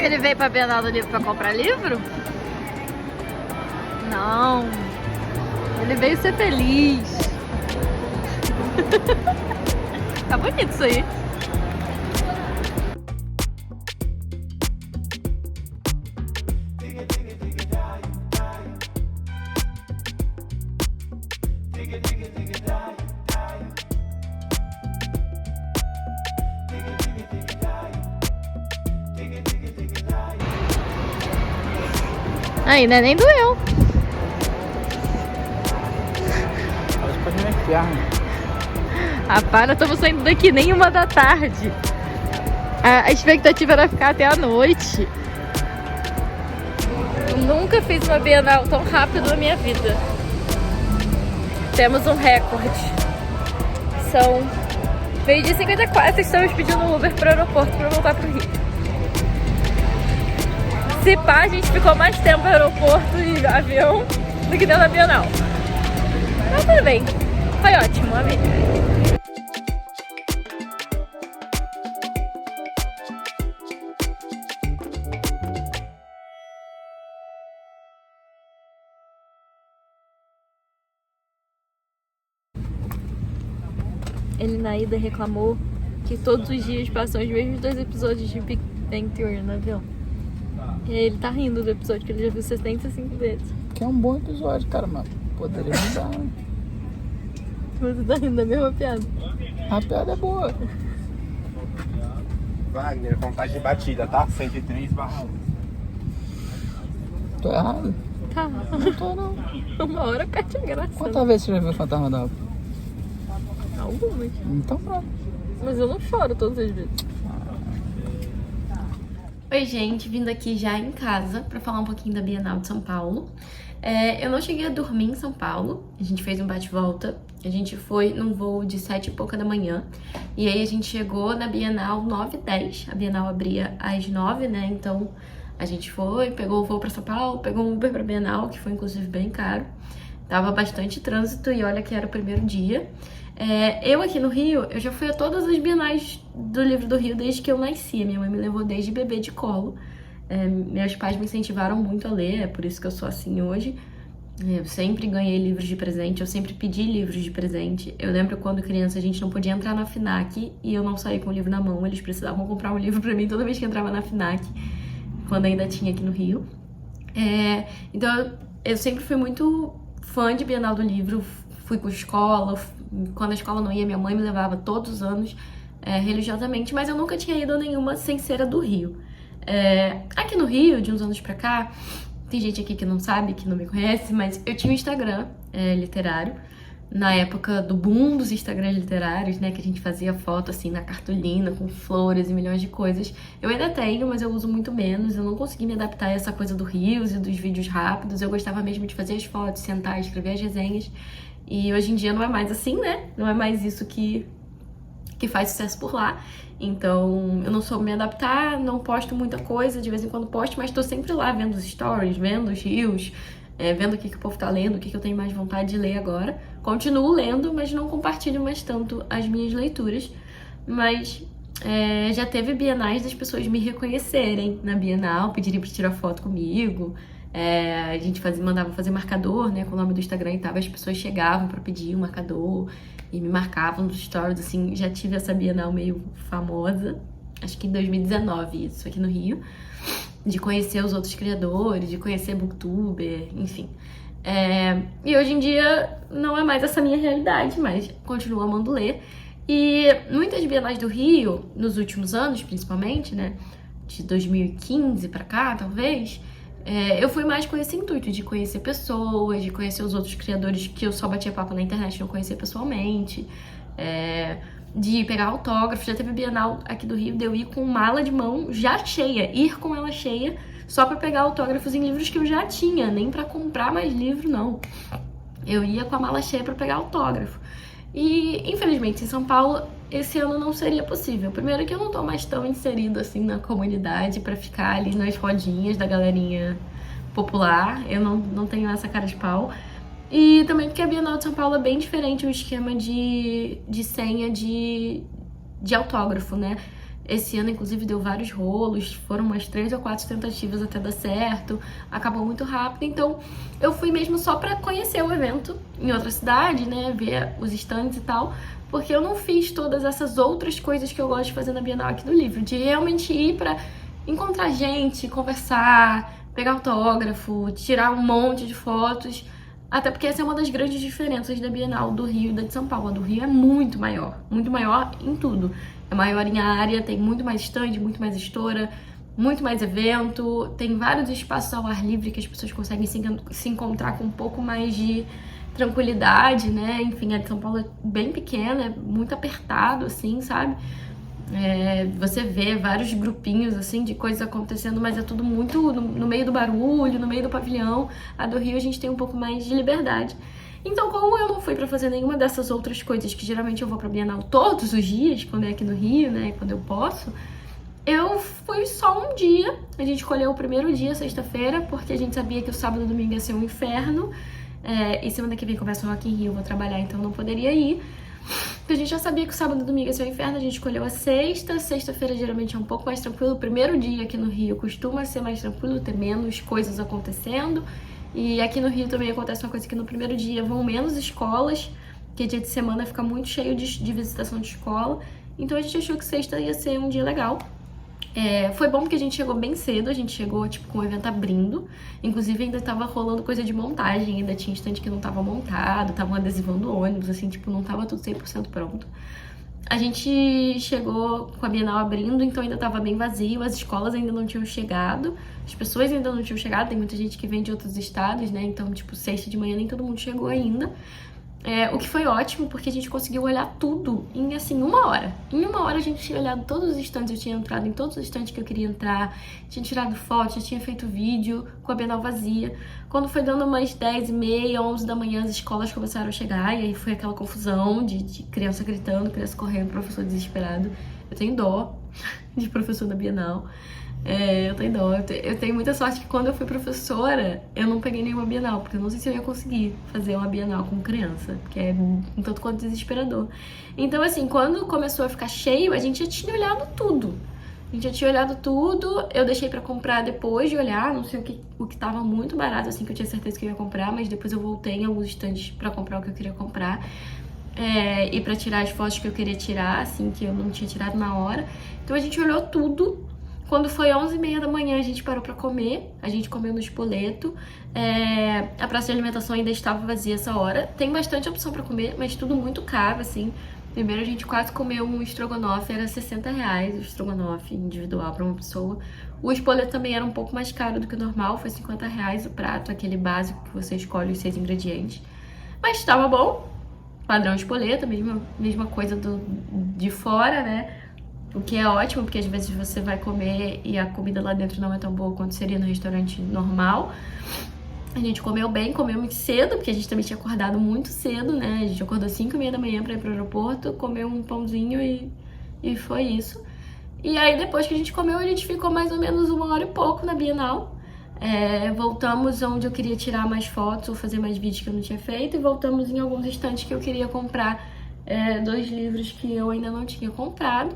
ele veio pra Bienal do Livro pra comprar livro? Não. Ele veio ser feliz. Tá bonito isso aí. Ainda nem doeu. Acho que pode me enfiar. Ah, para, estamos saindo daqui nem 1h da tarde. A expectativa era ficar até a noite. Eu nunca fiz uma Bienal tão rápido na minha vida. Temos um recorde. São 12h54 e estamos pedindo um Uber para o aeroporto para voltar para o Rio. Se pá, a gente ficou mais tempo no aeroporto e avião do que dentro da Bienal. Mas tudo bem. Foi ótimo, amei. Ele na ida reclamou que todos os dias passam os mesmos 2 episódios de Big Bang Theory no avião. E aí ele tá rindo do episódio que ele já viu 65 vezes. Que é um bom episódio, cara, mano. Poderia mudar, né? Você tá rindo da mesma piada. A piada é boa. Wagner, contagem de batida, tá? 103/1. Tô errado? Tá. Não tô, não. Uma hora perde a graça. Quantas vezes você já viu o Fantasma da Ópera? Algumas. Então pronto. Mas eu não choro todas as vezes. Oi, gente, vindo aqui já em casa pra falar um pouquinho da Bienal de São Paulo. Eu não cheguei a dormir em São Paulo, a gente fez um bate-volta, a gente foi num voo de 7 e pouca da manhã, e aí a gente chegou na Bienal 9h10, a Bienal abria às 9, né, então a gente foi, pegou o voo pra São Paulo, pegou um Uber pra Bienal, que foi inclusive bem caro, tava bastante trânsito e olha que era o primeiro dia. Eu aqui no Rio, eu já fui a todas as bienais do Livro do Rio desde que eu nasci. Minha mãe me levou desde bebê de colo. Meus pais me incentivaram muito a ler, é por isso que eu sou assim hoje. Eu sempre ganhei livros de presente, eu sempre pedi livros de presente. Eu lembro quando criança a gente não podia entrar na FNAC e eu não saí com o livro na mão. Eles precisavam comprar um livro pra mim toda vez que entrava na FNAC, quando ainda tinha aqui no Rio. Então eu sempre fui muito fã de Bienal do Livro, fui com escola. Quando a escola não ia, minha mãe me levava todos os anos, religiosamente, mas eu nunca tinha ido a nenhuma sem ser a do Rio. Aqui no Rio, de uns anos pra cá, tem gente aqui que não sabe, que não me conhece, mas eu tinha um Instagram literário, na época do boom dos Instagrams literários, né, que a gente fazia foto assim na cartolina, com flores e milhões de coisas. Eu ainda tenho, mas eu uso muito menos, eu não consegui me adaptar a essa coisa do Reels e dos vídeos rápidos, eu gostava mesmo de fazer as fotos, sentar, escrever as resenhas. E hoje em dia não é mais assim, né? Não é mais isso que faz sucesso por lá. Então, eu não soube me adaptar, não posto muita coisa, de vez em quando posto, mas tô sempre lá vendo os stories, vendo os reels, vendo o que o povo tá lendo, o que eu tenho mais vontade de ler agora. Continuo lendo, mas não compartilho mais tanto as minhas leituras. Mas já teve bienais das pessoas me reconhecerem na Bienal, pedirem pra tirar foto comigo. A gente mandava fazer marcador, né, com o nome do Instagram e tal, as pessoas chegavam pra pedir um marcador e me marcavam nos stories, assim. Já tive essa Bienal meio famosa, acho que em 2019 isso, aqui no Rio, de conhecer os outros criadores, de conhecer booktuber, enfim. E hoje em dia não é mais essa minha realidade, mas continuo amando ler. E muitas bienais do Rio, nos últimos anos principalmente, né, de 2015 pra cá, talvez, eu fui mais com esse intuito de conhecer pessoas, de conhecer os outros criadores que eu só batia papo na internet, não conhecia pessoalmente, de pegar autógrafo. Já teve Bienal aqui do Rio de eu ir com mala de mão já cheia, ir com ela cheia, só pra pegar autógrafos em livros que eu já tinha, nem pra comprar mais livro, não. Eu ia com a mala cheia pra pegar autógrafo. E, infelizmente, em São Paulo, esse ano não seria possível. Primeiro que eu não tô mais tão inserido assim na comunidade pra ficar ali nas rodinhas da galerinha popular. Eu não tenho essa cara de pau. E também porque a Bienal de São Paulo é bem diferente o esquema de senha de autógrafo, né? Esse ano, inclusive, deu vários rolos, foram umas 3 ou 4 tentativas até dar certo, acabou muito rápido. Então, eu fui mesmo só pra conhecer o evento em outra cidade, né, ver os stands e tal, porque eu não fiz todas essas outras coisas que eu gosto de fazer na Bienal aqui do livro, de realmente ir pra encontrar gente, conversar, pegar autógrafo, tirar um monte de fotos. Até porque essa é uma das grandes diferenças da Bienal do Rio e da de São Paulo. A do Rio é muito maior em tudo. É maior em área, tem muito mais stand, muito mais estora, muito mais evento, tem vários espaços ao ar livre que as pessoas conseguem se encontrar com um pouco mais de tranquilidade, né? Enfim, a de São Paulo é bem pequena, é muito apertado, assim, sabe? Você vê vários grupinhos, assim, de coisas acontecendo, mas é tudo muito no meio do barulho, no meio do pavilhão. A do Rio a gente tem um pouco mais de liberdade. Então, como eu não fui pra fazer nenhuma dessas outras coisas, que geralmente eu vou pra Bienal todos os dias, quando é aqui no Rio, né, quando eu posso, eu fui só um dia. A gente escolheu o primeiro dia, sexta-feira, porque a gente sabia que o sábado e domingo ia ser um inferno. E semana que vem começa o Rock in Rio, eu vou trabalhar, então não poderia ir. Porque a gente já sabia que o sábado e domingo ia ser um inferno, a gente escolheu a sexta. Sexta-feira geralmente é um pouco mais tranquilo. O primeiro dia aqui no Rio costuma ser mais tranquilo, ter menos coisas acontecendo. E aqui no Rio também acontece uma coisa que no primeiro dia vão menos escolas, que dia de semana fica muito cheio de visitação de escola. Então a gente achou que sexta ia ser um dia legal. Foi bom porque a gente chegou bem cedo, a gente chegou tipo com o evento abrindo. Inclusive ainda tava rolando coisa de montagem, ainda tinha estande que não tava montado, estavam adesivando ônibus, assim, tipo, não tava tudo 100% pronto. A gente chegou com a Bienal abrindo, então ainda tava bem vazio, as escolas ainda não tinham chegado, as pessoas ainda não tinham chegado, tem muita gente que vem de outros estados, né? Então, tipo, sexta de manhã nem todo mundo chegou ainda. O que foi ótimo, porque a gente conseguiu olhar tudo em, assim, 1 hora. Em 1 hora a gente tinha olhado todos os stands, eu tinha entrado em todos os stands que eu queria entrar, tinha tirado foto, já tinha feito vídeo com a Bienal vazia. Quando foi dando umas 10h30, 11 da manhã, as escolas começaram a chegar, e aí foi aquela confusão de criança gritando, criança correndo, professor desesperado. Eu tenho dó de professor da Bienal. Eu tenho dó. Eu tenho muita sorte que quando eu fui professora, eu não peguei nenhuma Bienal, porque eu não sei se eu ia conseguir fazer uma Bienal com criança, que é um tanto quanto desesperador. Então, assim, quando começou a ficar cheio, a gente já tinha olhado tudo. Eu deixei pra comprar depois de olhar, não sei o que tava muito barato, assim, que eu tinha certeza que eu ia comprar, mas depois eu voltei em alguns estandes pra comprar o que eu queria comprar. E pra tirar as fotos que eu queria tirar, assim, que eu não tinha tirado na hora. Então a gente olhou tudo. Quando foi 11h30 da manhã, a gente parou pra comer. A gente comeu no Spoleto. A praça de alimentação ainda estava vazia essa hora. Tem bastante opção pra comer, mas tudo muito caro, assim. Primeiro a gente quase comeu um estrogonofe, era R$60 o estrogonofe individual pra uma pessoa. O Spoleto também era um pouco mais caro do que o normal, foi R$50 o prato, aquele básico que você escolhe os 6 ingredientes. Mas estava bom, padrão Spoleto, mesma coisa de fora, né? O que é ótimo, porque às vezes você vai comer e a comida lá dentro não é tão boa quanto seria no restaurante normal. A gente comeu bem, comeu muito cedo, porque a gente também tinha acordado muito cedo, né? A gente acordou 5h30 da manhã pra ir pro aeroporto, comeu um pãozinho e foi isso. E aí depois que a gente comeu, a gente ficou mais ou menos 1 hora e pouco na Bienal. Voltamos onde eu queria tirar mais fotos ou fazer mais vídeos que eu não tinha feito, e voltamos em alguns estantes que eu queria comprar 2 livros que eu ainda não tinha comprado.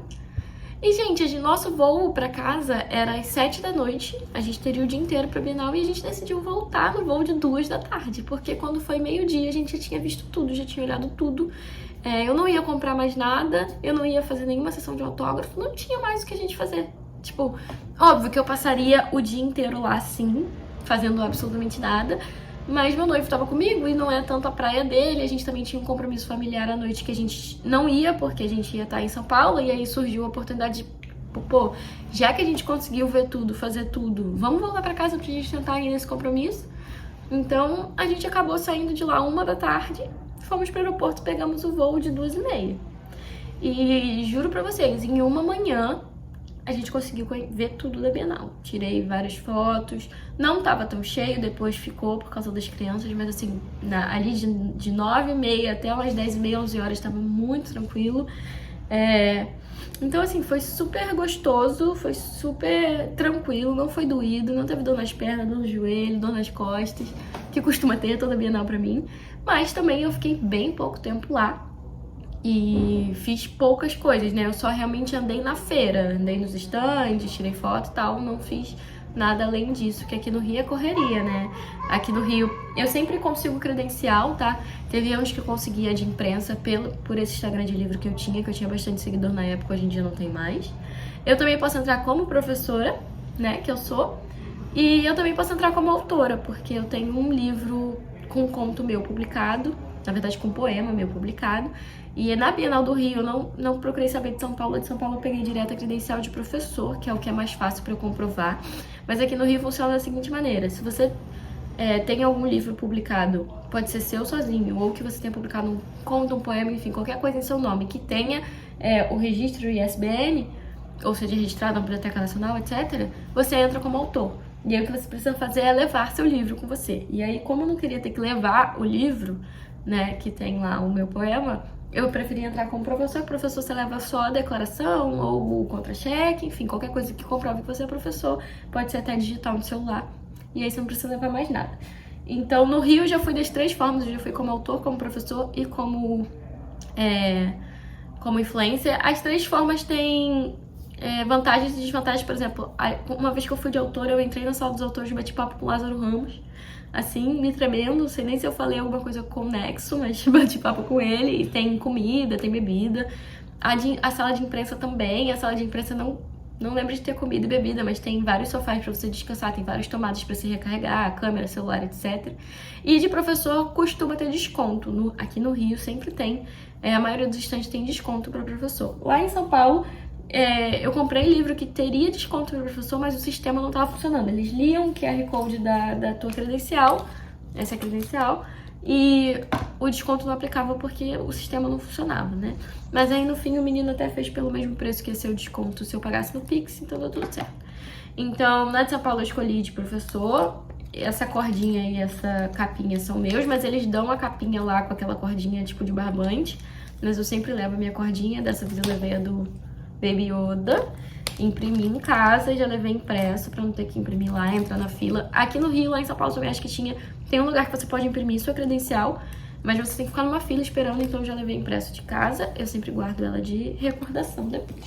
E, gente, nosso voo pra casa era às 7 da noite, a gente teria o dia inteiro pra Bienal, e a gente decidiu voltar no voo de 2 da tarde, porque quando foi meio-dia a gente já tinha visto tudo, já tinha olhado tudo. Eu não ia comprar mais nada, eu não ia fazer nenhuma sessão de autógrafo, não tinha mais o que a gente fazer. Tipo, óbvio que eu passaria o dia inteiro lá, sim, fazendo absolutamente nada, mas meu noivo tava comigo e não é tanto a praia dele. A gente também tinha um compromisso familiar à noite que a gente não ia, porque a gente ia estar em São Paulo, e aí surgiu a oportunidade de, pô, já que a gente conseguiu ver tudo, fazer tudo, vamos voltar pra casa pra gente tentar ir nesse compromisso. Então a gente acabou saindo de lá 1 da tarde, fomos pro aeroporto, pegamos o voo de 2h30. E juro pra vocês, em uma manhã a gente conseguiu ver tudo da Bienal. Tirei várias fotos, não tava tão cheio, depois ficou por causa das crianças, mas assim, ali de 9h30 até umas 10h30, 11 horas, tava muito tranquilo. Então assim, foi super gostoso, foi super tranquilo, não foi doído, não teve dor nas pernas, dor no joelho, dor nas costas, que costuma ter toda a Bienal pra mim. Mas também eu fiquei bem pouco tempo lá. E fiz poucas coisas, né? Eu só realmente andei na feira, andei nos estandes, tirei foto e tal, não fiz nada além disso, que aqui no Rio é correria, né? Aqui no Rio eu sempre consigo credencial, tá? Teve anos que eu conseguia de imprensa por esse Instagram de livro que eu tinha bastante seguidor na época, hoje em dia não tem mais. Eu também posso entrar como professora, né, que eu sou, e eu também posso entrar como autora, porque eu tenho um livro com um conto meu publicado, na verdade com um poema meu publicado, e na Bienal do Rio eu não procurei saber de São Paulo eu peguei direto a credencial de professor, que é o que é mais fácil para eu comprovar, mas aqui no Rio funciona da seguinte maneira: se você tem algum livro publicado, pode ser seu sozinho, ou que você tenha publicado um conto, um poema, enfim, qualquer coisa em seu nome, que tenha o registro ISBN, ou seja, registrado na Biblioteca Nacional, etc., você entra como autor. E aí o que você precisa fazer é levar seu livro com você. E aí, como eu não queria ter que levar o livro, né, que tem lá o meu poema, eu preferi entrar como professor. Professor, você leva só a declaração ou o contra-cheque, enfim, qualquer coisa que comprove que você é professor, pode ser até digital no celular. E aí você não precisa levar mais nada. Então, no Rio, eu já fui das 3 formas. Eu já fui como autor, como professor e como influencer. As 3 formas têm vantagens e desvantagens. Por exemplo, uma vez que eu fui de autora, eu entrei na sala dos autores de bate-papo com o Lázaro Ramos, assim, me tremendo, não sei nem se eu falei alguma coisa conexo, mas bati papo com ele, e tem comida, tem bebida. A sala de imprensa também, a sala de imprensa não lembro de ter comida e bebida, mas tem vários sofás pra você descansar, tem várias tomadas pra se recarregar, câmera, celular, etc. E de professor costuma ter desconto, aqui no Rio sempre tem, a maioria dos estandes tem desconto para professor. Lá em São Paulo, eu comprei livro que teria desconto para professor, mas o sistema não estava funcionando. Eles liam o QR Code da tua credencial, essa é a credencial, e o desconto não aplicava porque o sistema não funcionava, né? Mas aí no fim o menino até fez pelo mesmo preço que ia ser o desconto se eu pagasse no Pix, então deu tudo certo. Então, na de São Paulo eu escolhi de professor. Essa cordinha e essa capinha são meus, mas eles dão a capinha lá com aquela cordinha tipo de barbante, mas eu sempre levo a minha cordinha. Dessa vez eu levei a do Baby Yoda, imprimi em casa e já levei impresso pra não ter que imprimir lá, entrar na fila. Aqui no Rio, lá em São Paulo, também acho que tem um lugar que você pode imprimir sua credencial, mas você tem que ficar numa fila esperando, então eu já levei impresso de casa. Eu sempre guardo ela de recordação depois.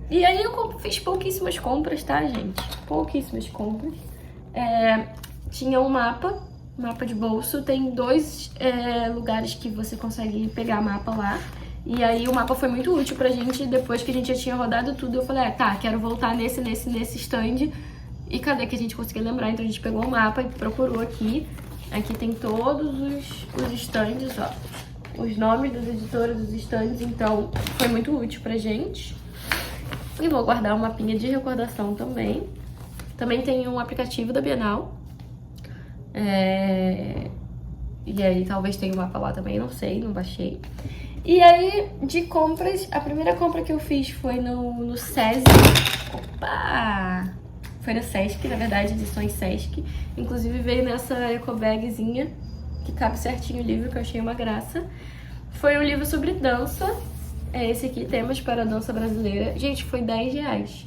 E aí eu fiz pouquíssimas compras, tá, gente? Pouquíssimas compras. Tinha um mapa de bolso, tem 2 lugares que você consegue pegar mapa lá. E aí o mapa foi muito útil pra gente. Depois que a gente já tinha rodado tudo, eu falei, tá, quero voltar nesse stand. E cadê que a gente conseguia lembrar? Então a gente pegou o mapa e procurou aqui. Aqui tem todos os stands, ó. Os nomes das editoras dos stands, então foi muito útil pra gente. E vou guardar um mapinha de recordação também. Também tem um aplicativo da Bienal. E aí talvez tenha um mapa lá também, não sei, não baixei. E aí, de compras, a primeira compra que eu fiz foi no SESI. Opa! Foi no Sesc, na verdade, edições Sesc. Inclusive veio nessa ecobagzinha, que cabe certinho o livro, que eu achei uma graça. Foi um livro sobre dança. Esse aqui, Temas para a Dança Brasileira. Gente, foi R$10.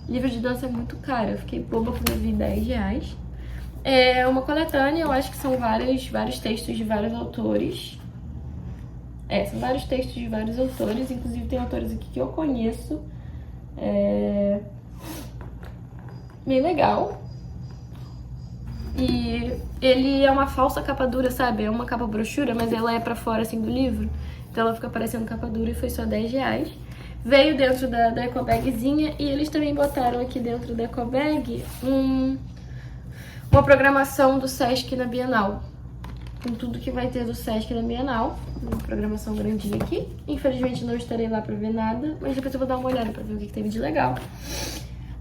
Livro de dança é muito caro, eu fiquei boba quando eu vi R$10. É uma coletânea, eu acho que são vários textos de vários autores. São vários textos de vários autores, inclusive tem autores aqui que eu conheço. Bem legal. E ele é uma falsa capa dura, sabe? É uma capa brochura, mas ela é pra fora, assim, do livro. Então ela fica parecendo capa dura e foi só R$10. Veio dentro da ecobagzinha e eles também botaram aqui dentro da ecobag uma programação do Sesc na Bienal. Com tudo que vai ter do Sesc na Bienal. Uma programação grandinha aqui. Infelizmente não estarei lá pra ver nada, mas depois eu vou dar uma olhada pra ver o que teve de legal.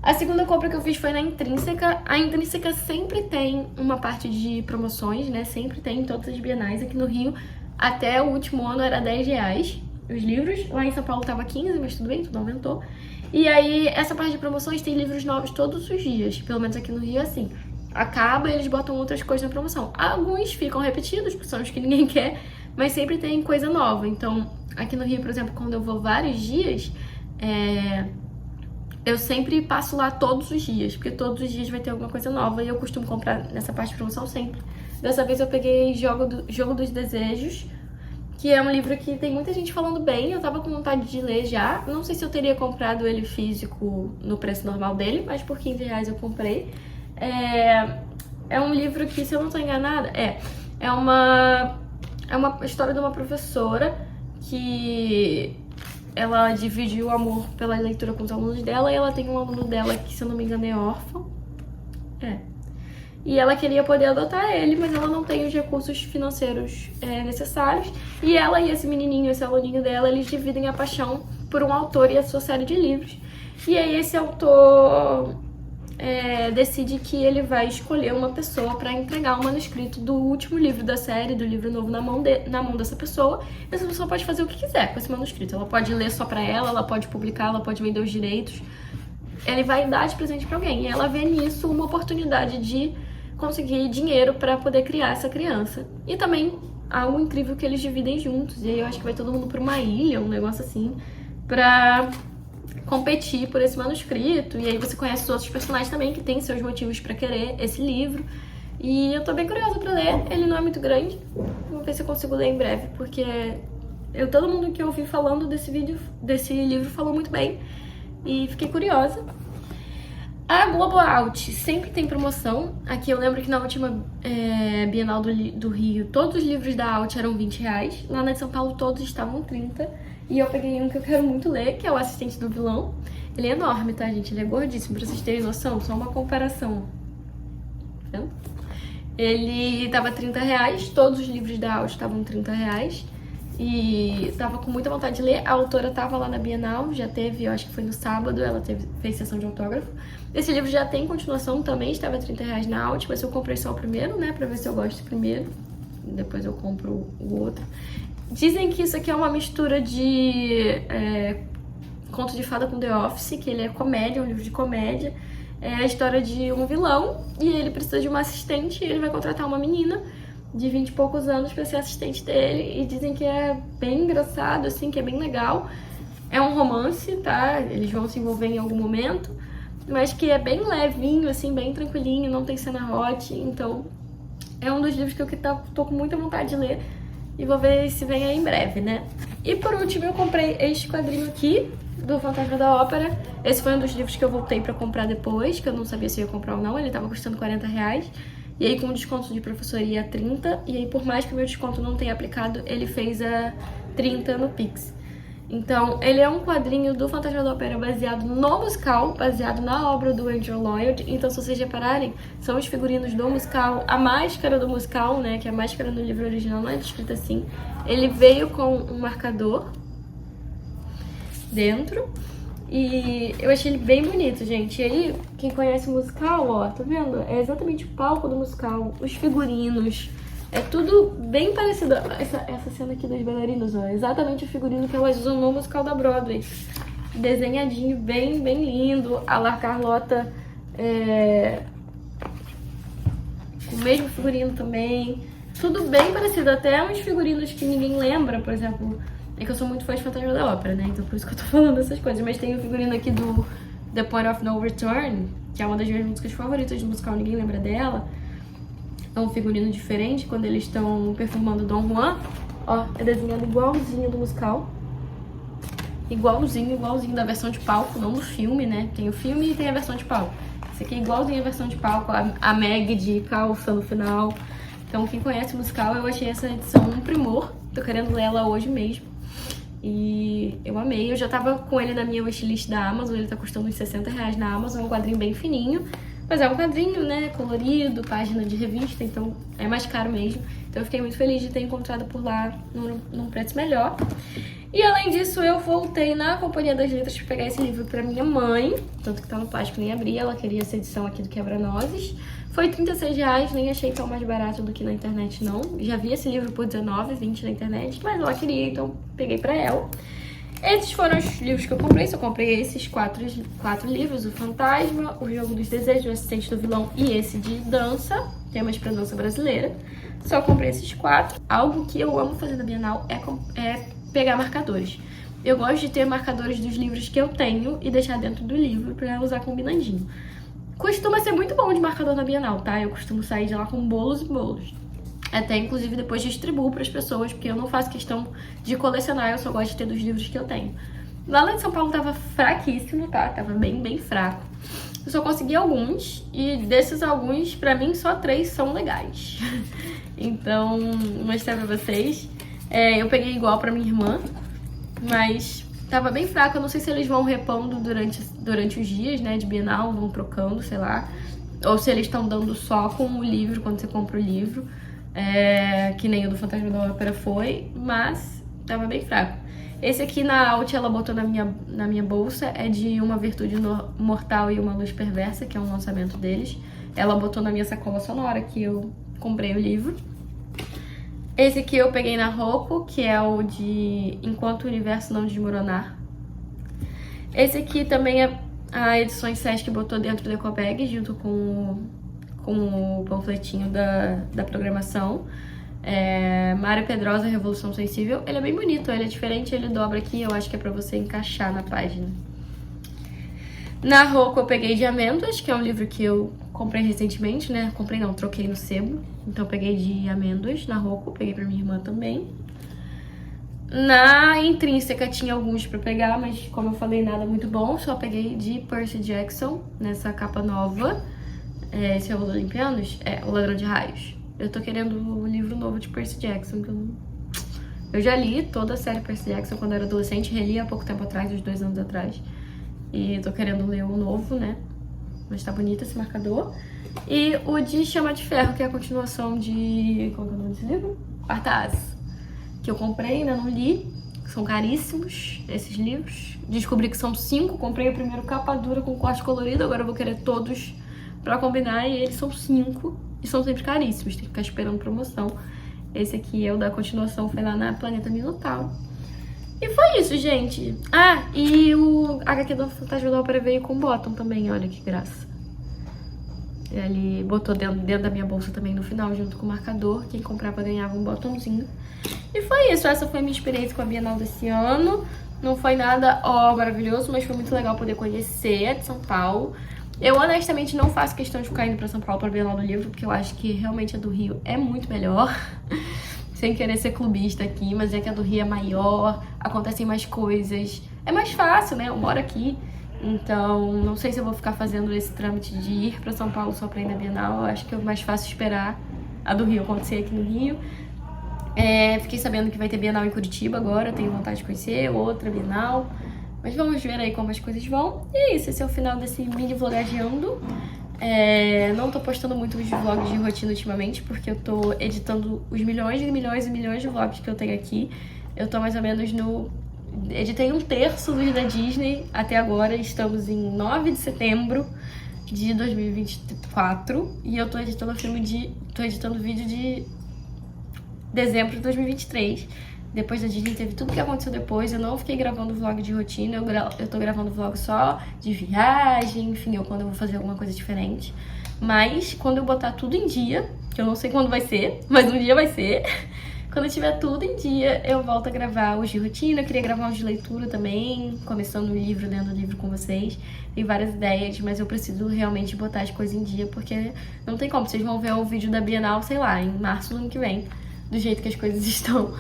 A segunda compra que eu fiz foi na Intrínseca. A Intrínseca sempre tem uma parte de promoções, né? Sempre tem em todas as bienais. Aqui no Rio, até o último ano era R$10 os livros. Lá em São Paulo tava 15, mas tudo bem, tudo aumentou. E aí, essa parte de promoções tem livros novos todos os dias. Pelo menos aqui no Rio é assim. Acaba e eles botam outras coisas na promoção. Alguns ficam repetidos, que são os que ninguém quer, mas sempre tem coisa nova. Então, aqui no Rio, por exemplo, quando eu vou vários dias, eu sempre passo lá todos os dias, porque todos os dias vai ter alguma coisa nova e eu costumo comprar nessa parte de promoção sempre. Dessa vez eu peguei Jogo dos Desejos, que é um livro que tem muita gente falando bem, eu tava com vontade de ler já. Não sei se eu teria comprado ele físico no preço normal dele, mas por R$15 eu comprei. É um livro que, se eu não tô enganada, é uma história de uma professora que ela divide o amor pela leitura com os alunos dela, e ela tem um aluno dela que, se eu não me engano, é órfão. E ela queria poder adotar ele, mas ela não tem os recursos financeiros necessários. E ela e esse menininho, esse aluninho dela, eles dividem a paixão por um autor e a sua série de livros. E aí esse autor decide que ele vai escolher uma pessoa para entregar o manuscrito do último livro da série, do livro novo, na mão dessa pessoa. Essa pessoa pode fazer o que quiser com esse manuscrito. Ela pode ler só pra ela pode publicar, ela pode vender os direitos. Ele vai dar de presente pra alguém. E ela vê nisso uma oportunidade de conseguir dinheiro para poder criar essa criança. E também algo incrível que eles dividem juntos. E aí eu acho que vai todo mundo pra uma ilha, um negócio assim, pra competir por esse manuscrito. E aí você conhece os outros personagens também que têm seus motivos pra querer esse livro. E eu tô bem curiosa pra ler. Ele não é muito grande. Vou ver se eu consigo ler em breve, porque todo mundo que eu ouvi falando desse livro falou muito bem. E fiquei curiosa. A Globo Out sempre tem promoção. Aqui eu lembro que na última Bienal do Rio, todos os livros da Out eram R$20. Lá na de São Paulo todos estavam 30. E eu peguei um que eu quero muito ler, que é O Assistente do Vilão. Ele é enorme, tá, gente? Ele é gordíssimo, pra vocês terem noção. Só uma comparação. Tá vendo? Ele tava R$30. Todos os livros da Out estavam R$30. E tava com muita vontade de ler. A autora tava lá na Bienal, já teve, eu acho que foi no sábado, ela fez sessão de autógrafo. Esse livro já tem continuação também, estava R$30 na Out, mas eu comprei só o primeiro, né, pra ver se eu gosto primeiro. Depois eu compro o outro. Dizem que isso aqui é uma mistura de Conto de Fada com The Office, que ele é comédia, um livro de comédia. É a história de um vilão e ele precisa de uma assistente e ele vai contratar uma menina de 20 e poucos anos pra ser assistente dele, e dizem que é bem engraçado, assim, que é bem legal. É um romance, tá? Eles vão se envolver em algum momento, mas que é bem levinho, assim, bem tranquilinho, não tem cena hot, então é um dos livros que eu tô com muita vontade de ler e vou ver se vem aí em breve, né? E por último eu comprei este quadrinho aqui, do Fantasma da Ópera. Esse foi um dos livros que eu voltei pra comprar depois, que eu não sabia se eu ia comprar ou não, ele tava custando R$40. E aí, com desconto de professoria, 30. E aí, por mais que o meu desconto não tenha aplicado, ele fez a 30 no Pix. Então, ele é um quadrinho do Fantasma da Ópera baseado no musical, baseado na obra do Andrew Lloyd. Então, se vocês repararem, são os figurinos do musical. A máscara do musical, né, que é a máscara no livro original, não é escrita assim. Ele veio com um marcador dentro. E eu achei ele bem bonito, gente. E aí, quem conhece o musical, ó, tá vendo? É exatamente o palco do musical, os figurinos. É tudo bem parecido. Essa cena aqui dos bailarinos, ó, é exatamente o figurino que elas usam no musical da Broadway. Desenhadinho, bem, bem lindo. A La Carlota com o mesmo figurino também. Tudo bem parecido, até uns figurinos que ninguém lembra, por exemplo. É que eu sou muito fã de Fantasma da Ópera, né? Então por isso que eu tô falando essas coisas. Mas tem o figurino aqui do The Point of No Return, que é uma das minhas músicas favoritas de musical, ninguém lembra dela. É um figurino diferente quando eles estão performando Don Juan. Ó, é desenhado igualzinho do musical. Igualzinho da versão de palco, não do filme, né? Tem o filme e tem a versão de palco. Esse aqui é igualzinho a versão de palco, a Meg de calça no final. Então quem conhece o musical, eu achei essa edição um primor. Tô querendo ler ela hoje mesmo. E eu amei, eu já tava com ele na minha wishlist da Amazon, ele tá custando uns R$60 na Amazon, é um quadrinho bem fininho, mas é um quadrinho, né, colorido, página de revista, então é mais caro mesmo. Então eu fiquei muito feliz de ter encontrado por lá num preço melhor. E além disso, eu voltei na Companhia das Letras pra pegar esse livro pra minha mãe, tanto que tá no plástico, nem abri, ela queria essa edição aqui do Quebra-Nozes. Foi R$36, nem achei tão mais barato do que na internet, não. Já vi esse livro por R$19, R$20 na internet, mas ela queria, então peguei pra ela. Esses foram os livros que eu comprei, só comprei esses quatro livros, o Fantasma, o Jogo dos Desejos, o Assistente do Vilão e esse de dança, temas pra dança brasileira. Só comprei esses 4. Algo que eu amo fazer na Bienal é pegar marcadores. Eu gosto de ter marcadores dos livros que eu tenho e deixar dentro do livro pra usar combinandinho. Costuma ser muito bom de marcador na Bienal, tá? Eu costumo sair de lá com bolos e bolos. Até, inclusive, depois distribuo para as pessoas, porque eu não faço questão de colecionar, eu só gosto de ter dos livros que eu tenho. Lá de São Paulo tava fraquíssimo, tá? Tava bem fraco. Eu só consegui alguns, e desses alguns, pra mim, só 3 são legais. Então, vou mostrar pra vocês. Eu peguei igual pra minha irmã, mas tava bem fraco. Eu não sei se eles vão repondo durante os dias, né, de Bienal, vão trocando, sei lá. Ou se eles estão dando só com o livro, quando você compra o livro. Que nem o do Fantasma da Ópera foi, mas tava bem fraco. Esse aqui na Alt ela botou na minha bolsa, é de Uma Virtude Mortal e Uma Luz Perversa, que é um lançamento deles. Ela botou na minha sacola só na hora que eu comprei o livro. Esse aqui eu peguei na Roku, que é o de Enquanto o Universo Não Desmoronar. Esse aqui também é a Edições Sesc botou dentro do Ecobag, junto com o panfletinho da programação. Mário Pedrosa, Revolução Sensível. Ele é bem bonito, ele é diferente, ele dobra aqui, eu acho que é pra você encaixar na página. Na Roku eu peguei de Amêndoas, que é um livro que eu comprei recentemente, né? Comprei não, troquei no sebo. Então eu peguei de Amêndoas na Roku, peguei pra minha irmã também. Na Intrínseca tinha alguns pra pegar, mas como eu falei, nada muito bom. Só peguei de Percy Jackson, nessa capa nova. Esse é o Olimpianos? O Ladrão de Raios. Eu tô querendo o livro novo de Percy Jackson, que eu já li toda a série Percy Jackson quando eu era adolescente, reli há pouco tempo atrás, uns 2 anos atrás. E tô querendo ler o novo, né? Mas tá bonito esse marcador. E o de Chama de Ferro, que é a continuação de... Qual que é o nome desse livro? Quarta Asa. Que eu comprei, ainda não li. São caríssimos esses livros. Descobri que são 5, comprei o primeiro capa dura com corte colorido, agora eu vou querer todos pra combinar, e eles são 5 e são sempre caríssimos, tem que ficar esperando promoção. Esse aqui é o da continuação, foi lá na Planeta Minotauro. E foi isso, gente. E o HQ do Fantasma da Ópera veio com bottom também, olha que graça. Ele botou dentro da minha bolsa também no final, junto com o marcador. Quem comprava ganhava um botãozinho. E foi isso, essa foi a minha experiência com a Bienal desse ano. Não foi nada maravilhoso, mas foi muito legal poder conhecer a de São Paulo. Eu honestamente não faço questão de ficar indo pra São Paulo pra Bienal do Livro, porque eu acho que realmente a do Rio é muito melhor. Sem querer ser clubista aqui, mas é que a do Rio é maior, acontecem mais coisas. É mais fácil, né? Eu moro aqui. Então, não sei se eu vou ficar fazendo esse trâmite de ir pra São Paulo só pra ir na Bienal. Eu acho que é mais fácil esperar a do Rio acontecer aqui no Rio. Fiquei sabendo que vai ter Bienal em Curitiba agora, tenho vontade de conhecer outra Bienal. Mas vamos ver aí como as coisas vão. E é isso, esse é o final desse mini vlogageando. Não tô postando muito os vlogs de rotina ultimamente, porque eu tô editando os milhões e milhões e milhões de vlogs que eu tenho aqui. Eu tô mais ou menos editei 1/3 dos da Disney até agora. Estamos em 9 de setembro de 2024. E eu tô editando vídeo de dezembro de 2023. Depois da Disney teve tudo que aconteceu depois. Eu não fiquei gravando vlog de rotina. Eu tô gravando vlog só de viagem, enfim, ou quando eu vou fazer alguma coisa diferente. Mas quando eu botar tudo em dia, que eu não sei quando vai ser, mas um dia vai ser. Quando eu tiver tudo em dia, eu volto a gravar os de rotina. Eu queria gravar uns de leitura também, começando o livro, lendo o livro com vocês. Tem várias ideias, mas eu preciso realmente botar as coisas em dia, porque não tem como. Vocês vão ver o vídeo da Bienal, sei lá, em março do ano que vem, do jeito que as coisas estão.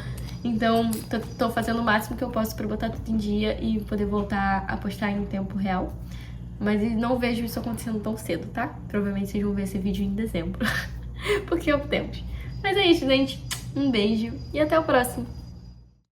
Então, tô fazendo o máximo que eu posso pra botar tudo em dia e poder voltar a postar em tempo real. Mas não vejo isso acontecendo tão cedo, tá? Provavelmente vocês vão ver esse vídeo em dezembro, porque é o tempo. Mas é isso, gente. Um beijo e até o próximo.